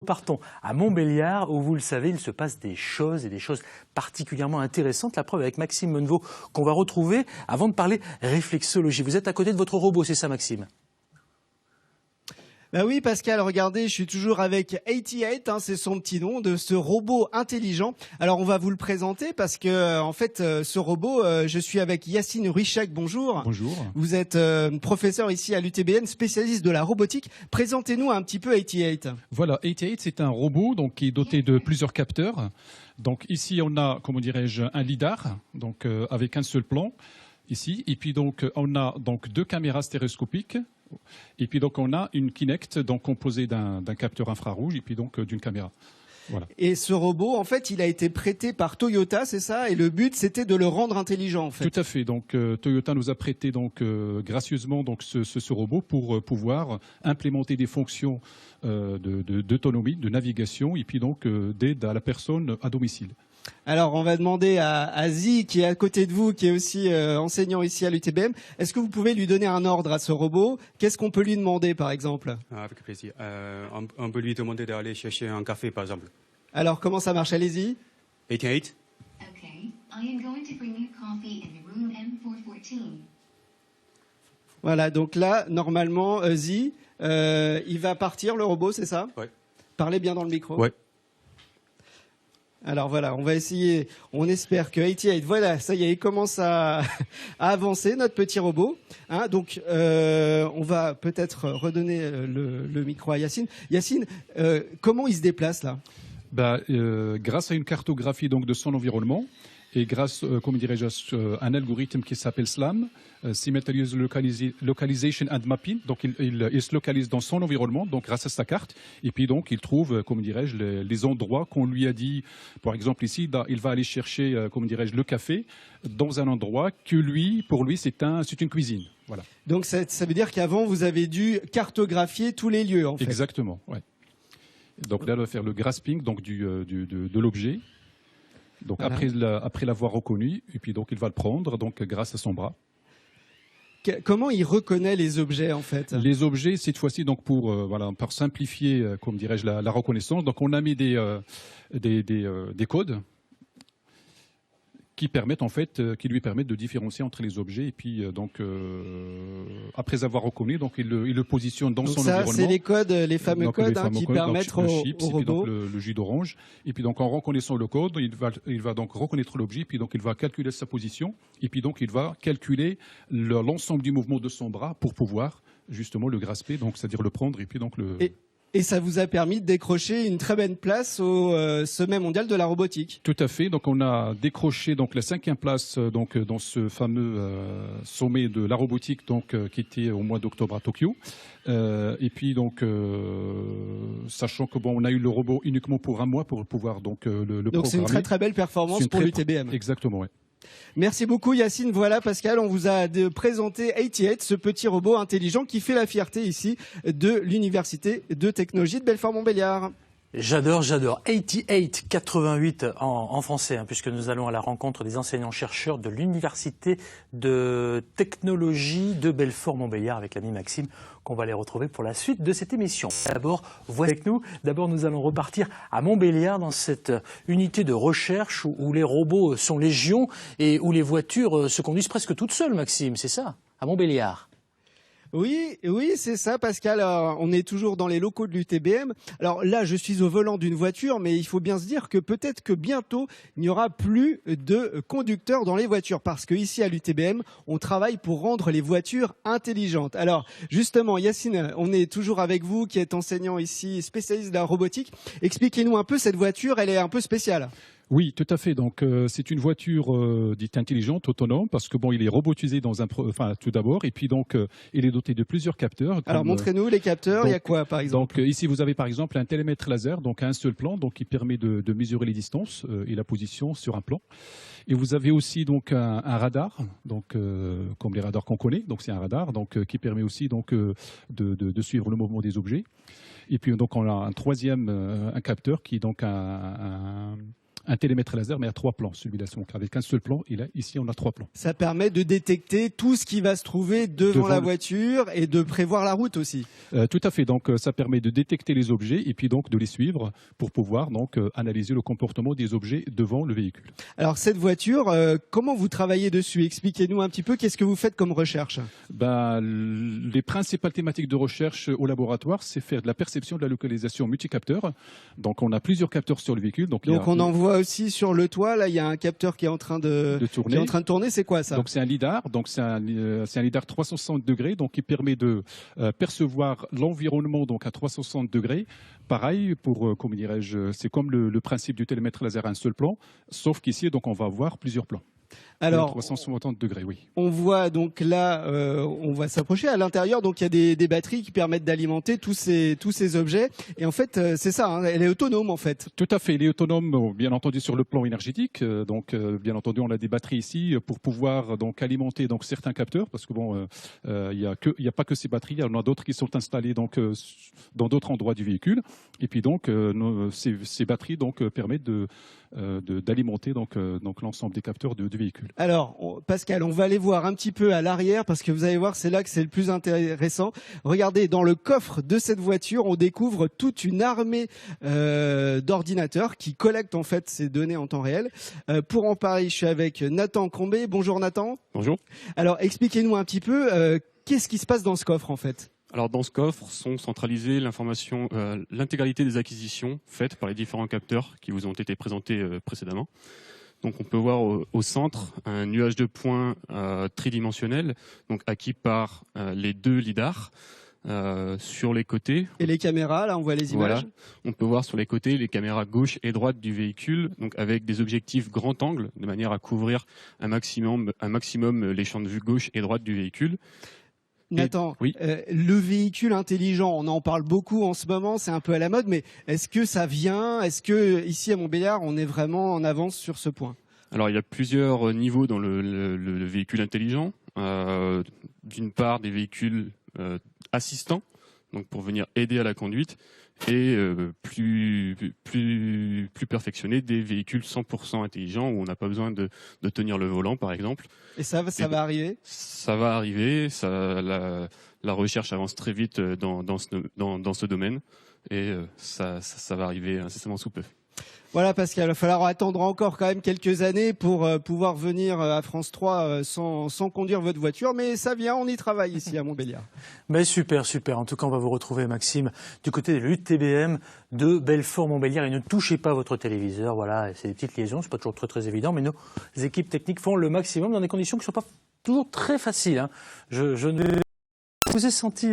Partons à Montbéliard où, vous le savez, il se passe des choses et des choses particulièrement intéressantes. La preuve avec Maxime Menneveau qu'on va retrouver avant de parler réflexologie. Vous êtes à côté de votre robot, c'est ça Maxime? Bah oui Pascal, regardez, je suis toujours avec 88, c'est son petit nom, de ce robot intelligent. Alors on va vous le présenter parce que en fait ce robot, je suis avec Yacine Ruichak, bonjour. Bonjour. Vous êtes professeur ici à l'UTBM, spécialiste de la robotique. Présentez-nous un petit peu 88. Voilà, 88 c'est un robot donc, qui est doté de plusieurs capteurs. Donc ici on a, comment dirais-je, un lidar donc, avec un seul plan ici. Et puis donc on a donc 2 caméras stéréoscopiques. Et puis donc on a une Kinect donc composée d'un capteur infrarouge et puis donc d'une caméra. Voilà. Et ce robot, en fait, il a été prêté par Toyota, c'est ça? Et le but, c'était de le rendre intelligent, en fait. Tout à fait. Donc Toyota nous a prêté donc gracieusement donc ce robot pour pouvoir implémenter des fonctions d'autonomie, de navigation et puis donc d'aide à la personne à domicile. Alors, on va demander à Zi, qui est à côté de vous, qui est aussi enseignant ici à l'UTBM, est-ce que vous pouvez lui donner un ordre à ce robot? Qu'est-ce qu'on peut lui demander, par exemple? Avec plaisir. On peut lui demander d'aller chercher un café, par exemple. Alors, comment ça marche? Allez-y. 88. Okay, I am going to bring you coffee in room M414. Voilà, donc là, normalement, Zi, il va partir, le robot, c'est ça? Oui. Parlez bien dans le micro. Oui. Alors voilà, on va essayer, on espère que 88, voilà, ça y est, il commence à avancer, notre petit robot. Donc, on va peut-être redonner le micro à Yacine. Yacine, comment il se déplace là? Grâce à une cartographie donc, de son environnement et grâce, comment dirais-je, à un algorithme qui s'appelle SLAM, Simultaneous Localization and Mapping. Donc, il se localise dans son environnement, donc grâce à sa carte, et puis donc il trouve, comment dirais-je, les endroits qu'on lui a dit. Par exemple ici, il va aller chercher, comment dirais-je, le café dans un endroit que pour lui, c'est une cuisine. Voilà. Donc ça veut dire qu'avant vous avez dû cartographier tous les lieux, en fait. Exactement. Ouais. Donc là, on va faire le grasping donc de l'objet. Donc voilà. Après l'avoir reconnu, et puis donc il va le prendre donc grâce à son bras. Comment il reconnaît les objets en fait? Les objets cette fois-ci donc pour simplifier comme dirais-je la reconnaissance. Donc on a mis des codes qui lui permettent de différencier entre les objets et puis après avoir reconnu donc il le positionne dans son environnement. C'est les codes, les fameux codes qui permettent au chips, robot. et puis donc le jus d'orange et puis donc en reconnaissant le code il va donc reconnaître l'objet puis donc il va calculer sa position et puis donc il va calculer l'ensemble du mouvement de son bras pour pouvoir justement le grasper donc c'est-à-dire le prendre et puis donc le Et ça vous a permis de décrocher une très belle place au sommet mondial de la robotique. Tout à fait. Donc on a décroché donc la 5e place donc dans ce fameux sommet de la robotique donc qui était au mois d'octobre à Tokyo. Et puis donc sachant que on a eu le robot uniquement pour un mois pour pouvoir donc le programmer. Donc c'est une très très belle performance pour l'UTBM. Exactement. Ouais. Merci beaucoup Yacine. Voilà Pascal, on vous a présenté 88, ce petit robot intelligent qui fait la fierté ici de l'Université de Technologie de Belfort-Montbéliard. J'adore. 88 en français, puisque nous allons à la rencontre des enseignants-chercheurs de l'Université de Technologie de Belfort-Montbéliard avec l'ami Maxime, qu'on va les retrouver pour la suite de cette émission. D'abord, voici avec nous. D'abord, nous allons repartir à Montbéliard dans cette unité de recherche où les robots sont légion et où les voitures se conduisent presque toutes seules, Maxime, c'est ça, à Montbéliard. Oui, c'est ça, Pascal. Alors, on est toujours dans les locaux de l'UTBM. Alors là, je suis au volant d'une voiture, mais il faut bien se dire que peut-être que bientôt, il n'y aura plus de conducteurs dans les voitures, parce que ici à l'UTBM, on travaille pour rendre les voitures intelligentes. Alors, justement, Yacine, on est toujours avec vous, qui êtes enseignant ici, spécialiste de la robotique. Expliquez-nous un peu cette voiture, elle est un peu spéciale. Oui, tout à fait. Donc, c'est une voiture dite intelligente, autonome, parce que il est robotisé tout d'abord, et puis donc, il est doté de plusieurs capteurs. Alors, montrez-nous les capteurs. Il y a quoi, par exemple? Donc, ici, vous avez par exemple un télémètre laser, donc un seul plan, donc qui permet de mesurer les distances et la position sur un plan. Et vous avez aussi donc un radar, donc comme les radars qu'on connaît. Donc, c'est un radar, donc qui permet aussi donc de suivre le mouvement des objets. Et puis donc, on a un troisième, un capteur qui est donc un un télémètre laser, mais à 3 plans. Celui-là, donc avec un seul plan, ici, on a 3 plans. Ça permet de détecter tout ce qui va se trouver devant la voiture et de prévoir la route aussi. Tout à fait. Donc, ça permet de détecter les objets et puis donc de les suivre pour pouvoir donc analyser le comportement des objets devant le véhicule. Alors, cette voiture, comment vous travaillez dessus? Expliquez-nous un petit peu, qu'est-ce que vous faites comme recherche? Les principales thématiques de recherche au laboratoire, c'est faire de la perception de la localisation multicapteur. Donc, on a plusieurs capteurs sur le véhicule. Donc on en voit aussi sur le toit. Là, il y a un capteur qui est en train de tourner. C'est quoi ça? Donc, c'est un lidar. Donc, c'est un lidar 360 degrés, donc qui permet de percevoir l'environnement donc à 360 degrés. Pareil pour, comment dirais-je, c'est comme le principe du télémètre laser à un seul plan, sauf qu'ici, donc, on va avoir plusieurs plans. Alors, 360 degrés, oui. On voit donc là, on va s'approcher à l'intérieur. Donc il y a des batteries qui permettent d'alimenter tous ces objets. Et en fait, c'est ça. Hein, elle est autonome en fait. Tout à fait. Elle est autonome, bien entendu, sur le plan énergétique. Bien entendu, on a des batteries ici pour pouvoir donc alimenter donc certains capteurs, parce que bon, il y a pas que ces batteries. Il y en a d'autres qui sont installées donc dans d'autres endroits du véhicule. Et puis donc ces batteries donc permettent d'alimenter donc l'ensemble des capteurs du véhicule. Alors Pascal, on va aller voir un petit peu à l'arrière parce que vous allez voir, c'est là que c'est le plus intéressant. Regardez, dans le coffre de cette voiture, on découvre toute une armée d'ordinateurs qui collectent en fait ces données en temps réel. Pour en parler, je suis avec Nathan Combé. Bonjour Nathan. Bonjour. Alors expliquez-nous un petit peu qu'est-ce qui se passe dans ce coffre en fait. Alors dans ce coffre sont centralisées l'information, l'intégralité des acquisitions faites par les différents capteurs qui vous ont été présentés précédemment. Donc on peut voir au centre un nuage de points tridimensionnel, donc acquis par les deux lidars. Sur les côtés. Et les caméras, là on voit les images. Voilà. On peut voir sur les côtés les caméras gauche et droite du véhicule, donc avec des objectifs grand angle, de manière à couvrir un maximum les champs de vue gauche et droite du véhicule. Nathan, oui. Le véhicule intelligent, on en parle beaucoup en ce moment, c'est un peu à la mode, mais est-ce que ça vient? Est-ce que ici à Montbéliard, on est vraiment en avance sur ce point? Alors il y a plusieurs niveaux dans le véhicule intelligent. D'une part, des véhicules assistants, donc pour venir aider à la conduite, et plus perfectionnés, des véhicules 100% intelligents où on n'a pas besoin de tenir le volant, par exemple. Et ça va arriver? Ça va arriver. La recherche avance très vite dans ce domaine, et ça va arriver incessamment sous peu. Voilà Pascal, il va falloir attendre encore quand même quelques années pour pouvoir venir à France 3 sans conduire votre voiture, mais ça vient, on y travaille ici à Montbéliard. Mais super. En tout cas, on va vous retrouver, Maxime, du côté de l'UTBM de Belfort-Montbéliard. Et ne touchez pas votre téléviseur, voilà, c'est des petites liaisons, c'est pas toujours très évident, mais nos équipes techniques font le maximum dans des conditions qui ne sont pas toujours très faciles. Hein. Je ne vous ai senti